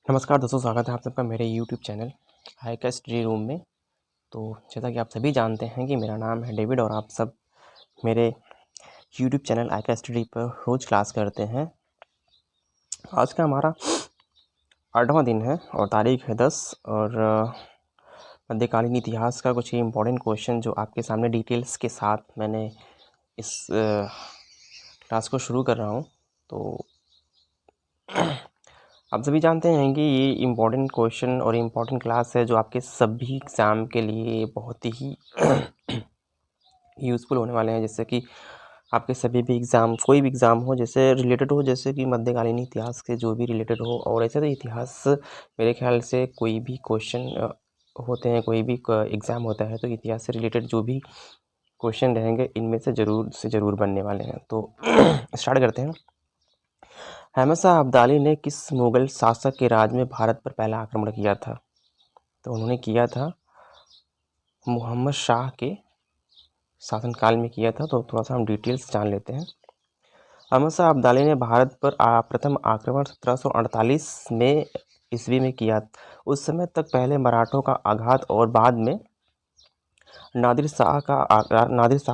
नमस्कार दोस्तों, स्वागत है आप सबका मेरे यूट्यूब चैनल हाइका स्टडी रूम में। तो जैसा कि आप सभी जानते हैं कि मेरा नाम है डेविड और आप सब मेरे यूट्यूब चैनल हाइका स्टडी पर रोज़ क्लास करते हैं। आज का हमारा 8वां दिन है और तारीख है 10 और मध्यकालीन इतिहास का कुछ इम्पोर्टेंट क्वेश्चन जो आपके सामने डिटेल्स के साथ मैंने इस क्लास को शुरू कर रहा हूँ। तो आप सभी जानते हैं कि ये इम्पोर्टेंट क्वेश्चन और इम्पोर्टेंट क्लास है जो आपके सभी एग्ज़ाम के लिए बहुत ही यूज़फुल होने वाले हैं। जैसे कि आपके सभी भी एग्ज़ाम, कोई भी एग्ज़ाम हो जैसे रिलेटेड हो, जैसे कि मध्यकालीन इतिहास के जो भी रिलेटेड हो, और ऐसे तो इतिहास मेरे ख्याल से कोई भी क्वेश्चन होते हैं, कोई भी एग्ज़ाम होता है तो इतिहास से रिलेटेड जो भी क्वेश्चन रहेंगे इनमें से ज़रूर बनने वाले हैं। तो स्टार्ट करते हैं। अहमद शाह अब्दाली ने किस मुग़ल शासक के राज में भारत पर पहला आक्रमण किया था? तो उन्होंने किया था मोहम्मद शाह के शासनकाल में किया था। तो थोड़ा सा हम डिटेल्स जान लेते हैं। अहमद शाह अब्दाली ने भारत पर प्रथम आक्रमण 1748 में ईस्वी में किया। उस समय तक पहले मराठों का आघात और बाद में नादिर शाह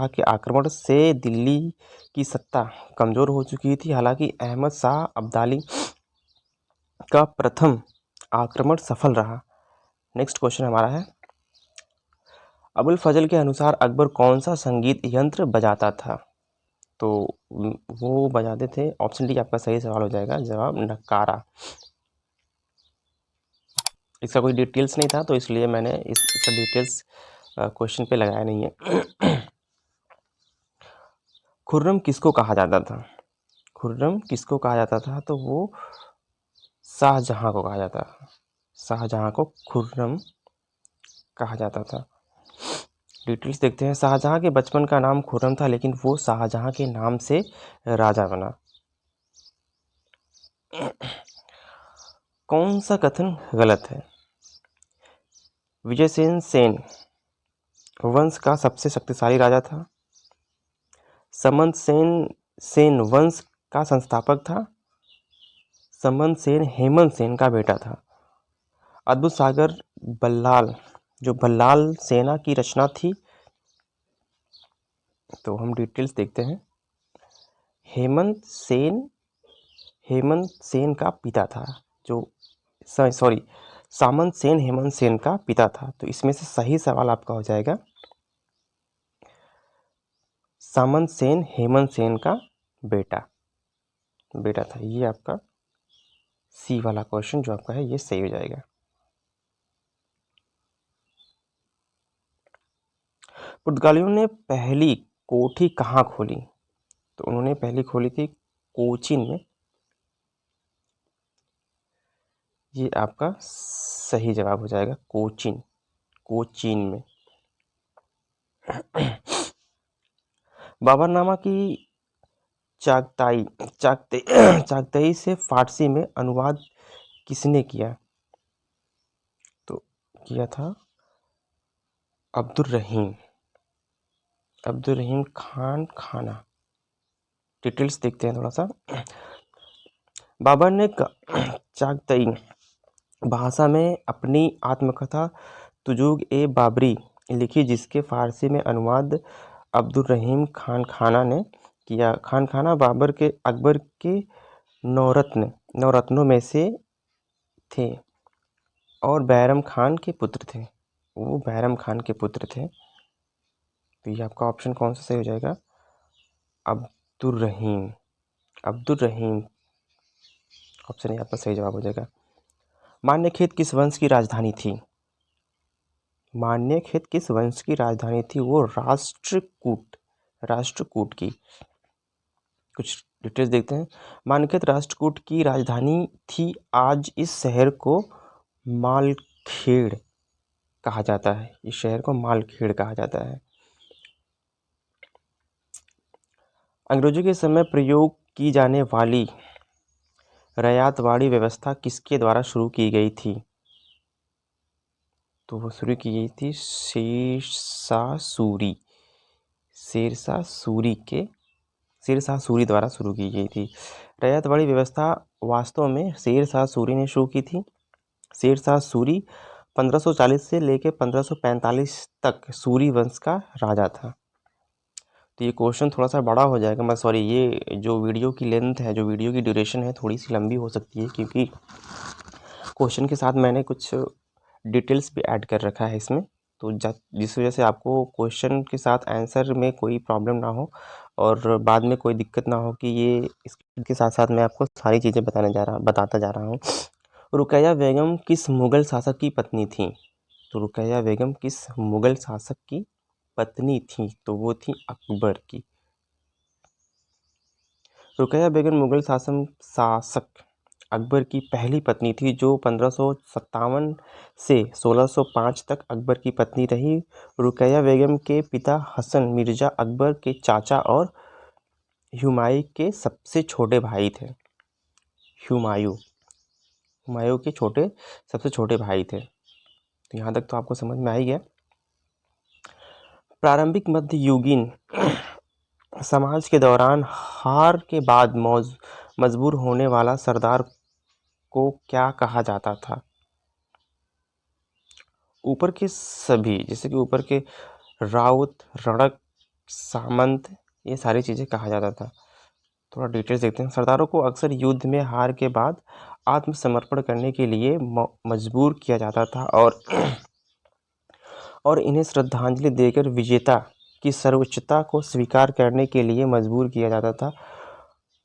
के आक्रमण से दिल्ली की सत्ता कमज़ोर हो चुकी थी। हालांकि अहमद शाह अब्दाली का प्रथम आक्रमण सफल रहा। नेक्स्ट क्वेश्चन हमारा है, अबुल फजल के अनुसार अकबर कौन सा संगीत यंत्र बजाता था? तो वो बजाते थे, ऑप्शन डी आपका सही सवाल हो जाएगा, जवाब नकारा। इसका कोई डिटेल्स नहीं था तो इसलिए मैंने इसका डिटेल्स क्वेश्चन पे लगाया नहीं है। खुर्रम किसको कहा जाता था? खुर्रम किसको कहा जाता था? तो वो शाहजहां को कहा जाता था। शाहजहां को खुर्रम कहा जाता था। डिटेल्स देखते हैं। शाहजहां के बचपन का नाम खुर्रम था, लेकिन वो शाहजहां के नाम से राजा बना। कौन सा कथन गलत है? विजयसेन सेन वंश का सबसे शक्तिशाली राजा था। समंत सेन वंश का संस्थापक था। समंत सेन हेमंत सेन का बेटा था। अद्भुत सागर बल्लाल, जो बल्लाल सेना की रचना थी। तो हम डिटेल्स देखते हैं। हेमंत सेन का पिता था, जो सॉरी सामंत सेन हेमंत सेन का पिता था। तो इसमें से सही सवाल आपका हो जाएगा सामंत सेन हेमंत सेन का बेटा था। ये आपका सी वाला क्वेश्चन जो आपका है ये सही हो जाएगा। पुर्तगालियों ने पहली कोठी कहाँ खोली? तो उन्होंने पहली खोली थी कोचीन में। ये आपका सही जवाब हो जाएगा, कोचीन में। बाबरनामा की चागताई से फारसी में अनुवाद किसने किया? तो किया था अब्दुर्रहीम खान खाना। डिटेल्स देखते हैं थोड़ा सा। बाबर ने चागताई भाषा में अपनी आत्मकथा तुजूग ए बाबरी लिखी, जिसके फारसी में अनुवाद अब्दुर्रहीम खान खाना ने किया। खान खाना अकबर के नौरत्नों में से थे और बैरम खान के पुत्र थे। वो बैरम खान के पुत्र थे। तो ये आपका ऑप्शन कौन सा सही हो जाएगा? अब्दुर्रहीम ऑप्शन ए आपका सही जवाब हो जाएगा। मान्यखेत किस वंश की राजधानी थी? मान्यखेत किस वंश की राजधानी थी? वो राष्ट्रकूट की। कुछ डिटेल्स देखते हैं। मान्यखेत राष्ट्रकूट की राजधानी थी। आज इस शहर को मालखेड़ कहा जाता है। इस शहर को मालखेड़ कहा जाता है। अंग्रेजों के समय प्रयोग की जाने वाली रयातवाड़ी व्यवस्था किसके द्वारा शुरू की गई थी? तो वो शुरू की गई थी शेरशाह सूरी द्वारा शुरू की गई थी। रयातवाड़ी व्यवस्था वास्तव में शेरशाह सूरी ने शुरू की थी। शेर शाह सूरी 1540 से लेकर 1545 तक सूरी वंश का राजा था। तो ये क्वेश्चन थोड़ा सा बड़ा हो जाएगा, मैं सॉरी, ये जो वीडियो की लेंथ है, जो वीडियो की ड्यूरेशन है, थोड़ी सी लंबी हो सकती है, क्योंकि क्वेश्चन के साथ मैंने कुछ डिटेल्स भी ऐड कर रखा है इसमें, तो जिस वजह से आपको क्वेश्चन के साथ आंसर में कोई प्रॉब्लम ना हो और बाद में कोई दिक्कत ना हो कि ये इसके साथ साथ मैं आपको सारी चीज़ें बताता जा रहा हूँ। रुकैया बेगम किस मुग़ल शासक की पत्नी थी? तो रुकैया बेगम किस मुग़ल शासक की पत्नी थी? तो वो थी अकबर की। रुकैया बेगम मुग़ल शासक अकबर की पहली पत्नी थी, जो 1557 से 1605 तक अकबर की पत्नी रही। रुकैया बेगम के पिता हसन मिर्ज़ा अकबर के चाचा और हुमायूं के सबसे छोटे भाई थे। हुमायूं के सबसे छोटे भाई थे। तो यहाँ तक तो आपको समझ में आ ही गया। प्रारंभिक मध्ययुगीन समाज के दौरान हार के बाद मजबूर होने वाला सरदार को क्या कहा जाता था? ऊपर के सभी, जैसे कि ऊपर के राउत, रणक, सामंत, ये सारी चीज़ें कहा जाता था। थोड़ा डिटेल्स देखते हैं। सरदारों को अक्सर युद्ध में हार के बाद आत्मसमर्पण करने के लिए मजबूर किया जाता था और इन्हें श्रद्धांजलि देकर विजेता की सर्वोच्चता को स्वीकार करने के लिए मजबूर किया जाता था।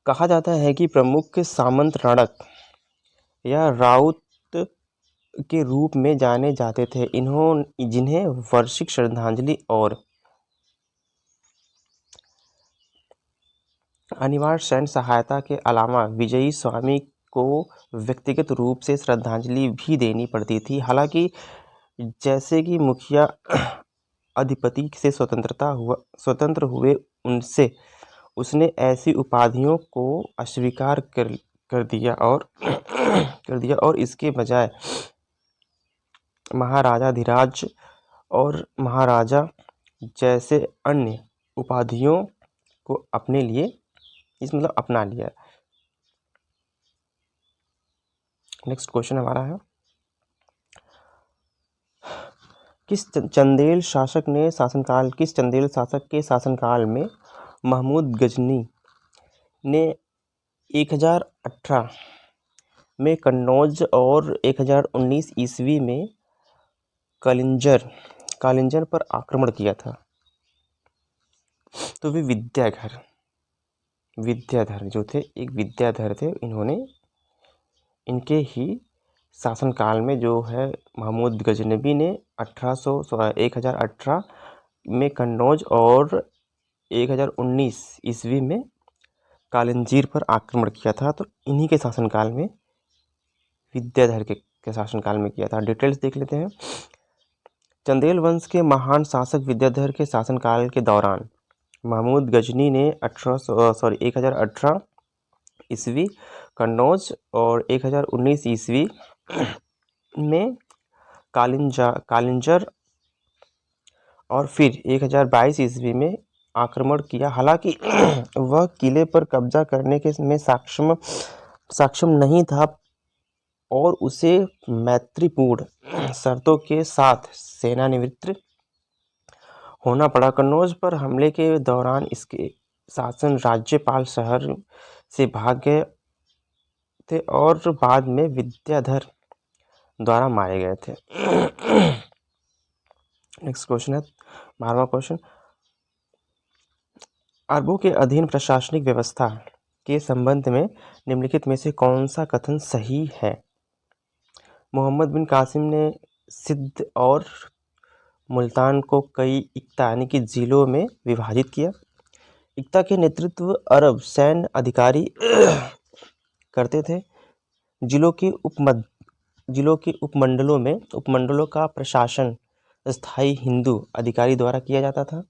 कहा जाता है कि प्रमुख सामंत रणक या राउत के रूप में जाने जाते थे, जिन्हें वार्षिक श्रद्धांजलि और अनिवार्य सैन्य सहायता के अलावा विजयी स्वामी को व्यक्तिगत रूप से श्रद्धांजलि भी देनी पड़ती थी। हालांकि जैसे कि मुखिया अधिपति से स्वतंत्र हुए उसने ऐसी उपाधियों को अस्वीकार कर दिया और इसके बजाय महाराजाधिराज और महाराजा जैसे अन्य उपाधियों को अपना लिया। नेक्स्ट क्वेश्चन हमारा है, किस चंदेल शासक के शासनकाल में महमूद गजनी ने 1018 में कन्नौज और 1019 ईस्वी में कालिंजर पर आक्रमण किया था? तो वे विद्याधर जो थे, एक विद्याधर थे। इनके ही शासनकाल में जो है महमूद गजनबी ने 1018 में कन्नौज और 1019 ईस्वी में कालिंजीर पर आक्रमण किया था। तो इन्हीं के शासनकाल में, विद्याधर के शासनकाल में किया था। डिटेल्स देख लेते हैं। चंदेल वंश के महान शासक विद्याधर के शासनकाल के दौरान महमूद गजनी ने 1018 ईस्वी कन्नौज और 1019 ईस्वी में कालिंजर और फिर 1022 ईस्वी में आक्रमण किया। हालांकि वह किले पर कब्जा करने में सक्षम नहीं था और उसे मैत्रीपूर्ण शर्तों के साथ सेनानिवृत्त होना पड़ा। कन्नौज पर हमले के दौरान इसके शासन राज्यपाल शहर से भाग गए थे और बाद में विद्याधर द्वारा मारे गए थे। नेक्स्ट क्वेश्चन है 12वां क्वेश्चन, अरबों के अधीन प्रशासनिक व्यवस्था के संबंध में निम्नलिखित में से कौन सा कथन सही है? मोहम्मद बिन कासिम ने सिंध और मुल्तान को कई इक्ता यानी कि जिलों में विभाजित किया। इक्ता के नेतृत्व अरब सैन्य अधिकारी करते थे। जिलों के उपमंडलों का प्रशासन स्थायी हिंदू अधिकारी द्वारा किया जाता था।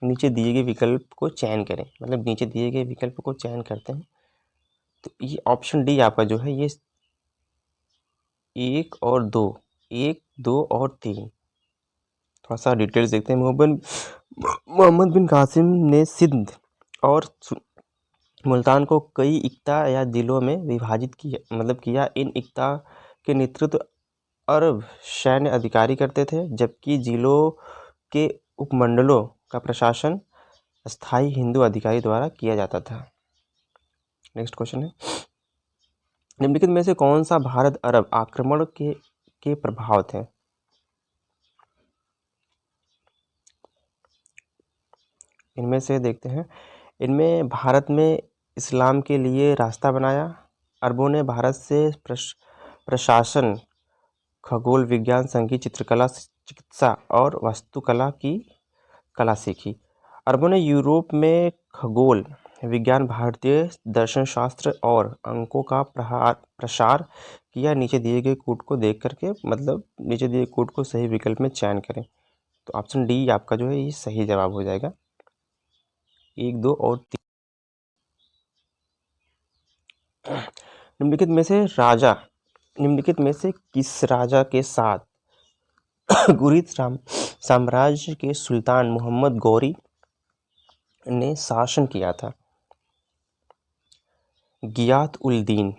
नीचे दिए गए विकल्प को चयन करें, मतलब नीचे दिए गए विकल्प को चयन करते हैं। तो ये ऑप्शन डी आपका जो है, ये 1 और 2 और 3। थोड़ा सा डिटेल्स देखते हैं। मोहम्मद बिन कासिम ने सिंध और मुल्तान को कई इक्ता या जिलों में विभाजित किया। इन इक्ता के नेतृत्व अरब सैन्य अधिकारी करते थे, जबकि जिलों के उपमंडलों का प्रशासन स्थायी हिंदू अधिकारी द्वारा किया जाता था। नेक्स्ट क्वेश्चन है, निम्नलिखित में से कौन सा भारत अरब आक्रमण के प्रभाव थे? इनमें से देखते हैं, इनमें भारत में इस्लाम के लिए रास्ता बनाया। अरबों ने भारत से प्रशासन, खगोल विज्ञान, संगीत, चित्रकला, चिकित्सा और वास्तुकला की कला सीखी। अरबों ने यूरोप में खगोल विज्ञान, भारतीय दर्शन शास्त्र और अंकों का प्रसार किया। नीचे दिए गए कोड को देख करके, मतलब नीचे दिए कोड को सही विकल्प में चयन करें। तो ऑप्शन डी आपका जो है ये सही जवाब हो जाएगा। 1, 2 और 3। निम्नलिखित में से किस राजा के साथ गुरिद साम्राज्य के सुल्तान मोहम्मद गौरी ने शासन किया था? गियात-उद्दीन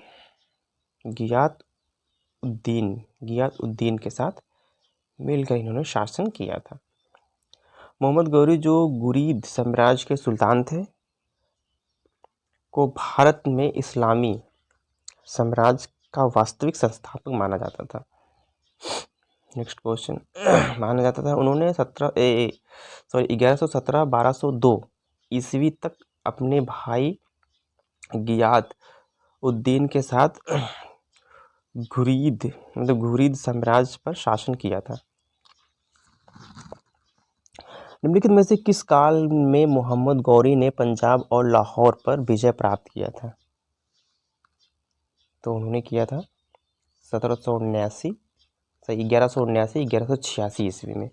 के साथ मिलकर इन्होंने शासन किया था। मोहम्मद गौरी जो गुरीद साम्राज्य के सुल्तान थे, को भारत में इस्लामी साम्राज्य का वास्तविक संस्थापक माना जाता था। नेक्स्ट क्वेश्चन, माना जाता था उन्होंने 1117-1202 ईस्वी तक अपने भाई गियात उद्दीन के साथ घुरीद साम्राज्य पर शासन किया था। निम्नलिखित में से किस काल में मोहम्मद गौरी ने पंजाब और लाहौर पर विजय प्राप्त किया था? तो उन्होंने किया था 1179-1186 ईस्वी में।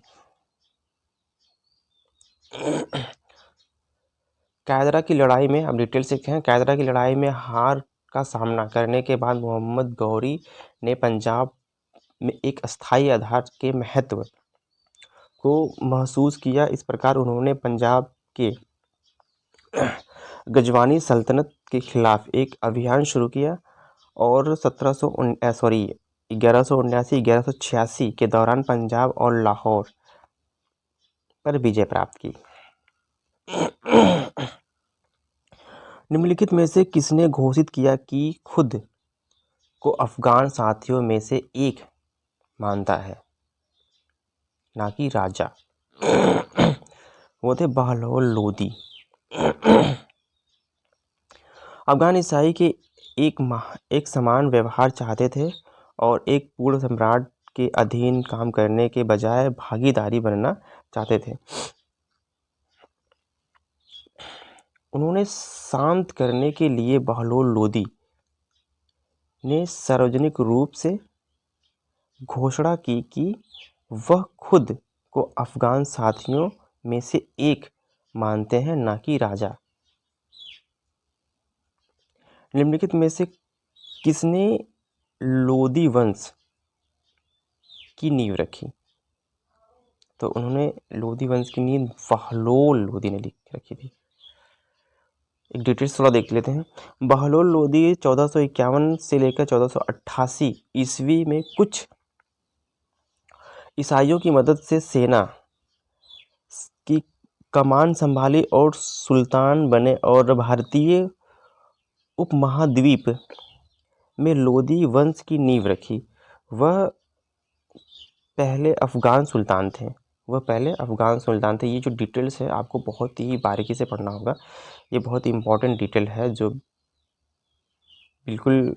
कायदरा की लड़ाई में, अब डिटेल सीखते हैं। कायदरा की लड़ाई में हार का सामना करने के बाद मोहम्मद गौरी ने पंजाब में एक अस्थायी आधार के महत्व को महसूस किया। इस प्रकार उन्होंने पंजाब के गजवानी सल्तनत के खिलाफ एक अभियान शुरू किया और 1179-1186 के दौरान पंजाब और लाहौर पर विजय प्राप्त की। निम्नलिखित में से किसने घोषित किया कि खुद को अफगान साथियों में से एक मानता है, ना कि राजा? वो थे बहलोल लोदी। अफगान ईसाई के एक समान व्यवहार चाहते थे और एक पूर्ण सम्राट के अधीन काम करने के बजाय भागीदारी बनना चाहते थे। उन्होंने शांत करने के लिए बहलोल लोदी ने सार्वजनिक रूप से घोषणा की कि वह खुद को अफगान साथियों में से एक मानते हैं, ना कि राजा। निम्नलिखित में से किसने लोदी वंश की नींव रखी? तो उन्होंने लोदी वंश की नींव बहलोल लोदी ने लिख रखी थी। एक डिटेल्स थोड़ा देख लेते हैं। बहलोल लोदी 1451 से लेकर 1488 ईस्वी में कुछ ईसाइयों की मदद से सेना की कमान संभाली और सुल्तान बने और भारतीय उपमहाद्वीप में लोदी वंश की नींव रखी। वह पहले अफगान सुल्तान थे। ये जो डिटेल्स है आपको बहुत ही बारीकी से पढ़ना होगा। ये बहुत ही इम्पोर्टेंट डिटेल है जो बिल्कुल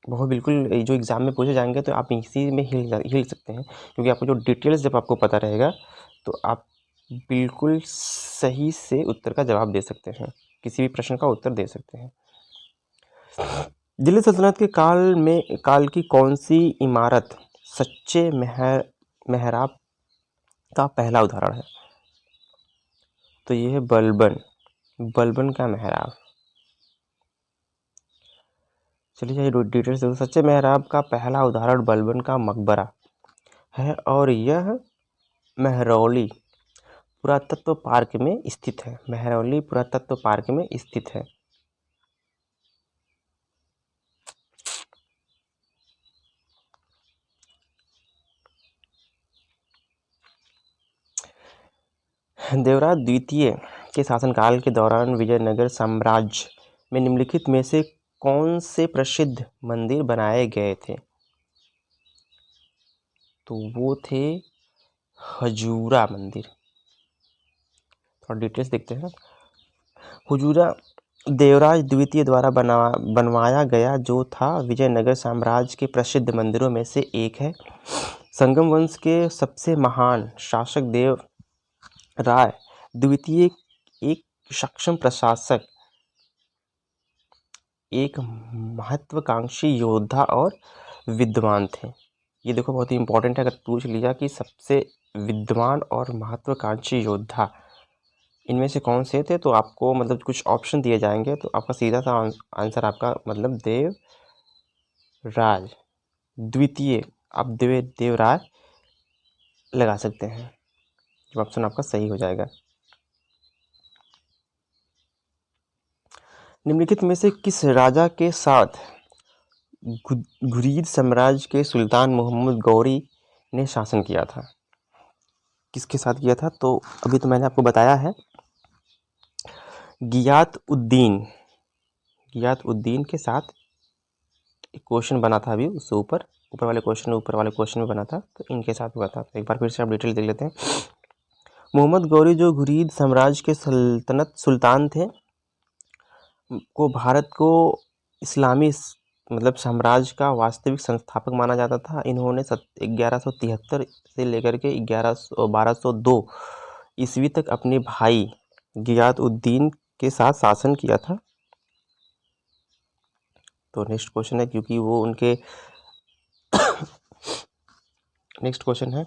जो एग्ज़ाम में पूछे जाएंगे तो आप इसी में हिल सकते हैं, क्योंकि आपको जो डिटेल्स जब आपको पता रहेगा तो आप बिल्कुल सही से उत्तर का जवाब दे सकते हैं, किसी भी प्रश्न का उत्तर दे सकते हैं। दिल्ली सल्तनत के काल की कौन सी इमारत सच्चे मेहराब का पहला उदाहरण है? तो ये है बलबन का मेहराब। चलिए डिटेल्स देखो। सच्चे मेहराब का पहला उदाहरण बलबन का मकबरा है और यह महरौली पुरातत्व पार्क में स्थित है। देवराज द्वितीय के शासनकाल के दौरान विजयनगर साम्राज्य में निम्नलिखित में से कौन से प्रसिद्ध मंदिर बनाए गए थे? तो वो थे हजूरा मंदिर। थोड़ा डिटेल्स देखते हैं। हुजूरा देवराज द्वितीय द्वारा बनवाया गया जो था विजयनगर साम्राज्य के प्रसिद्ध मंदिरों में से एक है। संगम वंश के सबसे महान शासक देव राय द्वितीय एक सक्षम प्रशासक, एक महत्वाकांक्षी योद्धा और विद्वान थे। ये देखो बहुत ही इंपॉर्टेंट है, अगर पूछ लिया कि सबसे विद्वान और महत्वाकांक्षी योद्धा इनमें से कौन से थे, तो आपको मतलब कुछ ऑप्शन दिए जाएंगे, तो आपका सीधा सा आंसर आपका मतलब देवराज द्वितीय, आप देवराज लगा सकते हैं, जो ऑप्शन आपका सही हो जाएगा। निम्नलिखित में से किस राजा के साथ घुरीद साम्राज्य के सुल्तान मोहम्मद गौरी ने शासन किया था? किसके साथ किया था? तो अभी तो मैंने आपको बताया है, गियात उद्दीन के साथ एक क्वेश्चन बना था अभी, उससे ऊपर वाले क्वेश्चन में बना था, तो इनके साथ हुआ था। तो एक बार फिर से आप डिटेल देख लेते हैं। मोहम्मद गौरी जो घुरीद साम्राज्य के सुल्तान थे, को भारत को इस्लामी मतलब साम्राज्य का वास्तविक संस्थापक माना जाता था। इन्होंने 1173 से लेकर के 1202 ईस्वी तक अपने भाई गियात उद्दीन के साथ शासन किया था। तो नेक्स्ट क्वेश्चन है, क्योंकि वो उनके नेक्स्ट क्वेश्चन है,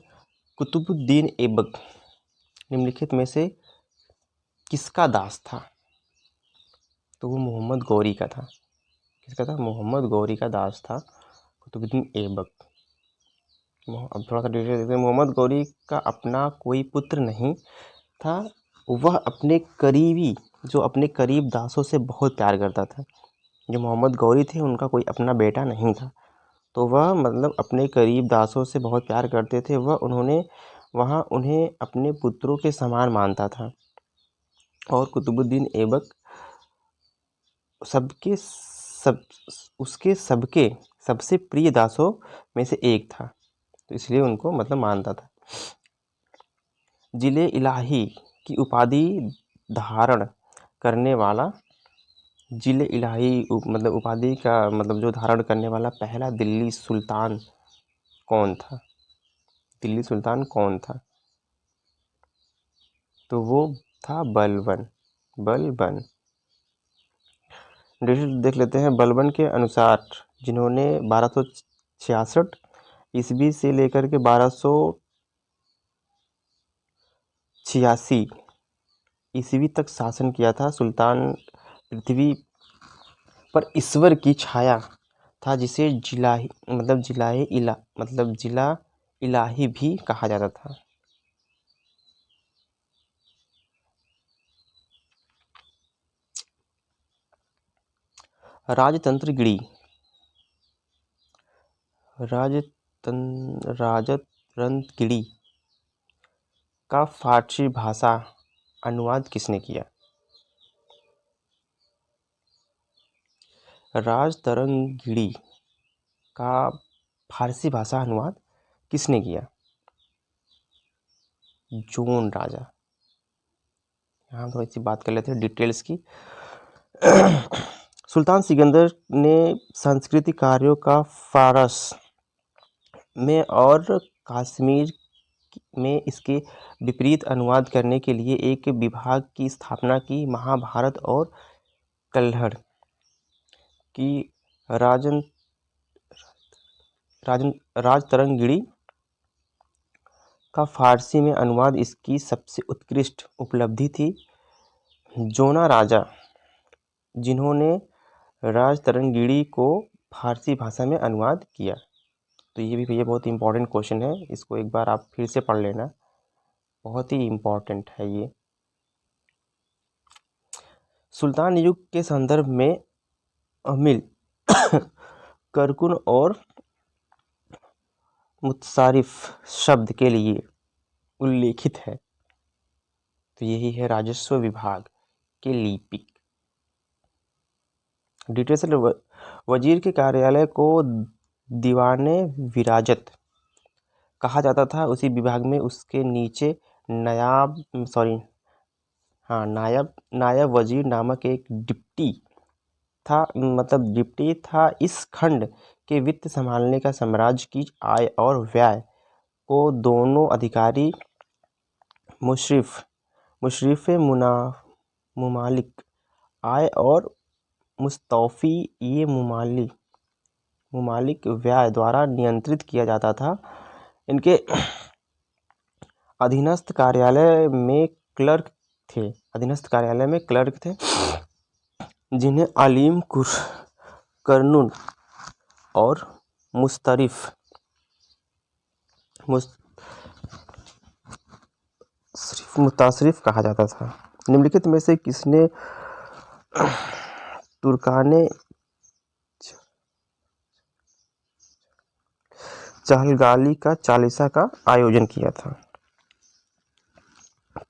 कुतुबुद्दीन ऐबक निम्नलिखित में से किसका दास था? तो वो मोहम्मद गौरी का था। किसका था? मोहम्मद गौरी का दास था कुतुबुद्दीन ऐबक। अब थोड़ा सा डिटेल देखते हैं। मोहम्मद गौरी का अपना कोई पुत्र नहीं था। वह अपने करीब दासों से बहुत प्यार करता था। जो मोहम्मद गौरी थे, उनका कोई अपना बेटा नहीं था, तो वह मतलब अपने करीब दासों से बहुत प्यार करते थे। वह उन्हें अपने पुत्रों के समान मानता था, और कुतुबुद्दीन ऐबक उसके सबसे प्रिय दासों में से एक था, तो इसलिए उनको मतलब मानता था। जिले इलाही की उपाधि धारण करने वाला मतलब उपाधि का मतलब जो धारण करने वाला पहला दिल्ली सुल्तान कौन था? तो वो था बलबन। देख लेते हैं। बलबन के अनुसार, जिन्होंने 1266 ईस्वी से लेकर के 1286 ईस्वी तक शासन किया था, सुल्तान पृथ्वी पर ईश्वर की छाया था, जिसे जिला इलाही भी कहा जाता था। राजतंत्रगिरी का फारसी भाषा अनुवाद किसने किया? राजतरंगिणी का फारसी भाषा अनुवाद किसने किया? जोन राजा। यहाँ थोड़ी सी बात कर लेते हैं डिटेल्स की। सुल्तान सिकंदर ने सांस्कृतिक कार्यों का फारस में और कश्मीर में इसके विपरीत अनुवाद करने के लिए एक विभाग की स्थापना की। महाभारत और कल्हड़ की राजतरंगिणी का फारसी में अनुवाद इसकी सबसे उत्कृष्ट उपलब्धि थी। जोना राजा, जिन्होंने राजतरंगिणी को फारसी भाषा में अनुवाद किया। तो ये भी भैया बहुत इंपॉर्टेंट क्वेश्चन है, इसको एक बार आप फिर से पढ़ लेना, बहुत ही इम्पोर्टेंट है ये। सुल्तान युग के संदर्भ में अमिल करकुन और मुत्सारिफ शब्द के लिए उल्लेखित है। तो यही है राजस्व विभाग के लिपिक। डिटेल से वजीर के कार्यालय को दीवाने विराजत कहा जाता था। उसी विभाग में उसके नीचे नायब वजीर नामक एक डिप्टी था। इस खंड के वित्त संभालने का साम्राज्य की आय और व्यय को दोनों अधिकारी मुशर्रिफ मुमालिक आय और मुस्तौफी ये मुमालिक व्यय द्वारा नियंत्रित किया जाता था। इनके अधीनस्थ कार्यालय में क्लर्क थे जिन्हें आलिम कर्नूल और मुतासरिफ कहा जाता था। निम्नलिखित में से किसने तुर्काने चहलगाली का चालीसा का आयोजन किया था?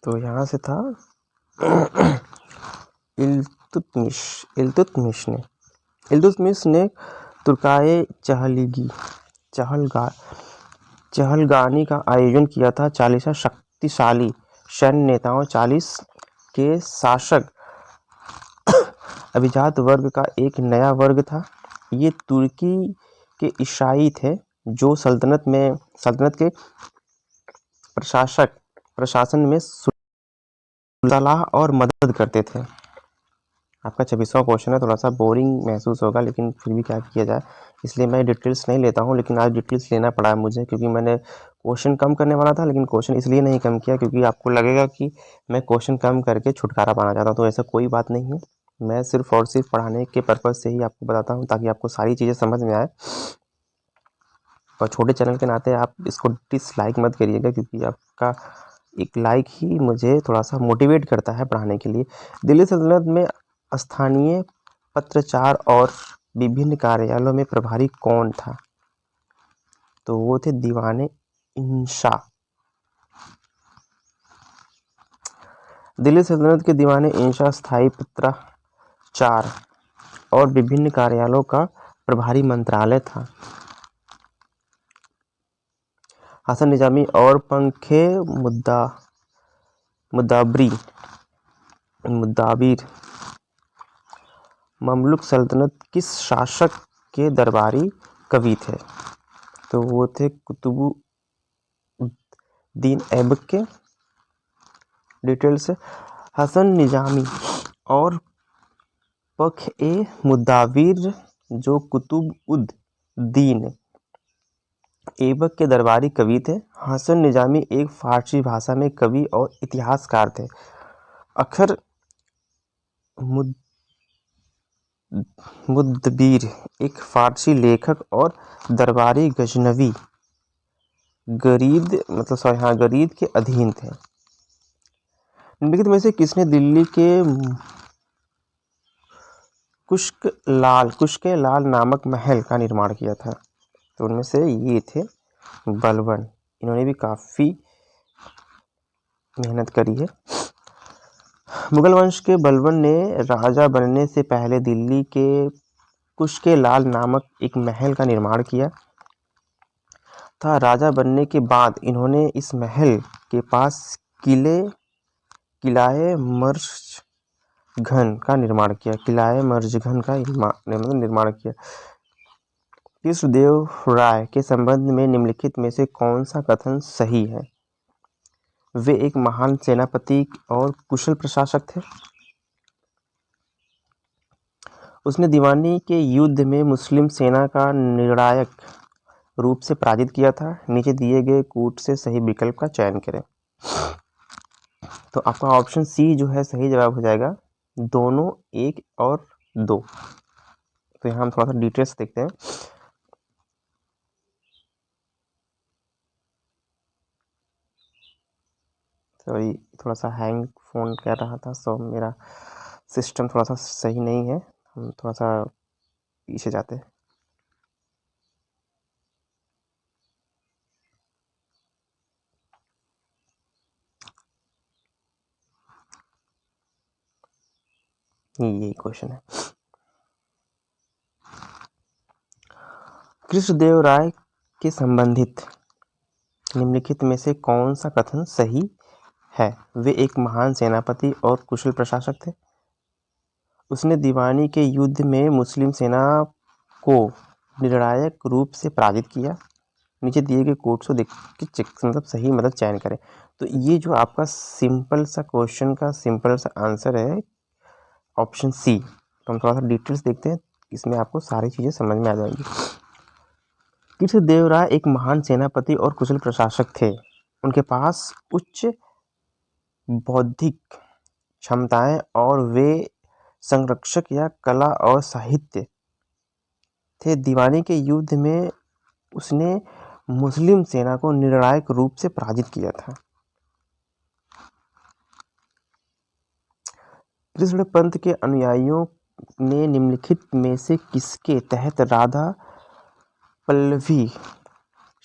तो यहाँ से था इल्तुतमिश ने तुर्काए चहलगानी का आयोजन किया था। चालीसा शक्तिशाली सैन्य नेताओं 40 के शासक अभिजात वर्ग का एक नया वर्ग था। ये तुर्की के ईसाई थे जो सल्तनत के प्रशासन में सलाह और मदद करते थे। आपका 26वां क्वेश्चन है, थोड़ा सा बोरिंग महसूस होगा लेकिन फिर भी क्या किया जाए, इसलिए मैं डिटेल्स नहीं लेता हूँ। लेकिन आज डिटेल्स लेना पड़ा है मुझे क्योंकि मैंने क्वेश्चन कम करने वाला था, लेकिन क्वेश्चन इसलिए नहीं कम किया क्योंकि आपको लगेगा कि मैं क्वेश्चन कम करके छुटकारा पाना चाहता हूँ। तो ऐसा कोई बात नहीं है, मैं सिर्फ और सिर्फ पढ़ाने के पर्पज़ से ही आपको बताता हूँ ताकि आपको सारी चीज़ें समझ में आए। और छोटे चैनल के नाते आप इसको डिसलाइक मत करिएगा क्योंकि आपका एक लाइक ही मुझे थोड़ा सा मोटिवेट करता है पढ़ाने के लिए। दिल्ली सल्तनत में स्थानीय पत्राचार और विभिन्न कार्यालयों में प्रभारी कौन था? तो वो थे दीवाने इंशा। दिल्ली सल्तनत के दीवाने इंशा स्थायी पत्राचार और विभिन्न कार्यालयों का प्रभारी मंत्रालय था। हसन निजामी और पंखे मुद्दाबिर ममलुक सल्तनत किस शासक के दरबारी कवि थे? तो वो थे कुतुबुद्दीन ऐबक के। डिटेल से हसन निजामी और पंख-ए-मुद्दाबिर जो कुतुबुद्दीन ऐबक के दरबारी कवि थे। हसन निजामी एक फारसी भाषा में कवि और इतिहासकार थे। अख्तर मुद्दबिर एक फारसी लेखक और दरबारी गजनवी गरीद के अधीन थे। निम्नलिखित में से किसने दिल्ली के कुश्के लाल नामक महल का निर्माण किया था? तो उनमें से ये थे बलबन। इन्होंने भी काफ़ी मेहनत करी है। मुगल वंश के बलबन ने राजा बनने से पहले दिल्ली के कुश्के लाल नामक एक महल का निर्माण किया था। राजा बनने के बाद इन्होंने इस महल के पास किलाए मर्जघन का निर्माण किया। कृष्णदेव राय के संबंध में निम्नलिखित में से कौन सा कथन सही है? वे एक महान सेनापति और कुशल प्रशासक थे। उसने दीवानी के युद्ध में मुस्लिम सेना का निर्णायक रूप से पराजित किया था। नीचे दिए गए कूट से सही विकल्प का चयन करें। तो आपका ऑप्शन सी जो है सही जवाब हो जाएगा, दोनों, 1 और 2। तो यहाँ हम थोड़ा सा डिटेल्स देखते हैं। सॉरी, थोड़ा सा हैंग फ़ोन कर रहा था, सो मेरा सिस्टम थोड़ा सा सही नहीं है। हम थोड़ा सा पीछे जाते हैं। यही क्वेश्चन है। कृष्णदेव राय के संबंधित निम्नलिखित में से कौन सा कथन सही है? वे एक महान सेनापति और कुशल प्रशासक थे। उसने दीवानी के युद्ध में मुस्लिम सेना को निर्णायक रूप से पराजित किया। नीचे दिए गए कोट्स को देख के मतलब सही मतलब चयन करें। तो ये जो आपका सिंपल सा क्वेश्चन का सिंपल सा आंसर है ऑप्शन सी। तो हम थोड़ा सा डिटेल्स देखते हैं, इसमें आपको सारी चीज़ें समझ में आ जाएंगी। कृष्णदेव राय एक महान सेनापति और कुशल प्रशासक थे। उनके पास उच्च बौद्धिक क्षमताएं और वे संरक्षक या कला और साहित्य थे। दीवानी के युद्ध में उसने मुस्लिम सेना को निर्णायक रूप से पराजित किया था। कृष्ण पंथ के अनुयायियों ने निम्नलिखित में से किसके तहत राधा पल्लवी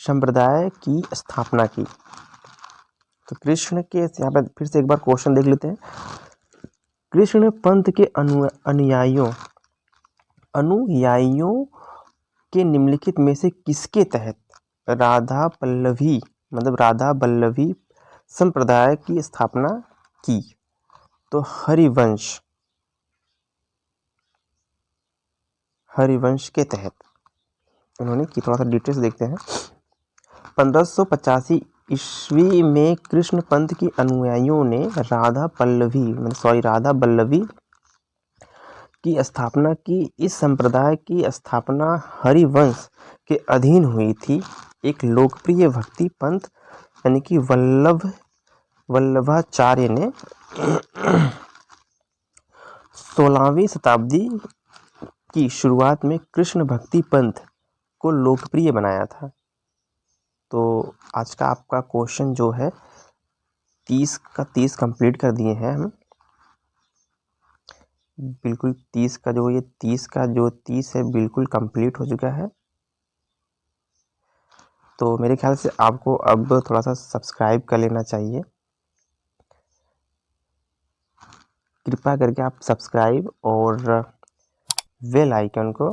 संप्रदाय की स्थापना की? तो कृष्ण के यहाँ पर फिर से एक बार क्वेश्चन देख लेते हैं। कृष्ण पंथ के अनुयायियों के निम्नलिखित में से किसके तहत राधा पल्लवी मतलब राधा बल्लवी संप्रदाय की स्थापना की? तो हरिवंश के तहत उन्होंने की। थोड़ा सा डिटेल्स देखते हैं। 1585 ईस्वी में कृष्ण पंथ के अनुयायियों ने राधा बल्लवी की स्थापना की। इस संप्रदाय की स्थापना हरिवंश के अधीन हुई थी। एक लोकप्रिय भक्ति पंथ यानी कि वल्लभाचार्य ने 16वीं शताब्दी की शुरुआत में कृष्ण भक्ति पंथ को लोकप्रिय बनाया था। तो आज का आपका क्वेश्चन जो है 30 का 30 कंप्लीट कर दिए हैं हम। बिल्कुल 30 का जो 30 है बिल्कुल कंप्लीट हो चुका है। तो मेरे ख्याल से आपको अब थोड़ा सा सब्सक्राइब कर लेना चाहिए। कृपया करके आप सब्सक्राइब और बेल आइकन को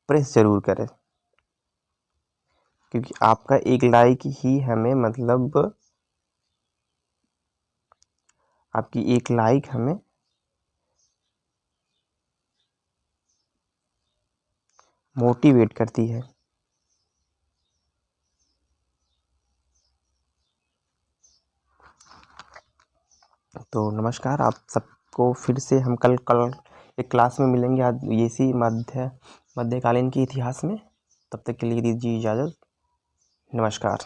प्रेस जरूर करें, क्योंकि आपका एक लाइक ही हमें मतलब आपकी एक लाइक हमें मोटिवेट करती है। तो नमस्कार आप सबको, फिर से हम कल एक क्लास में मिलेंगे आज इसी मध्यकालीन के इतिहास में। तब तक के लिए दीजिए इजाज़त। नमस्कार।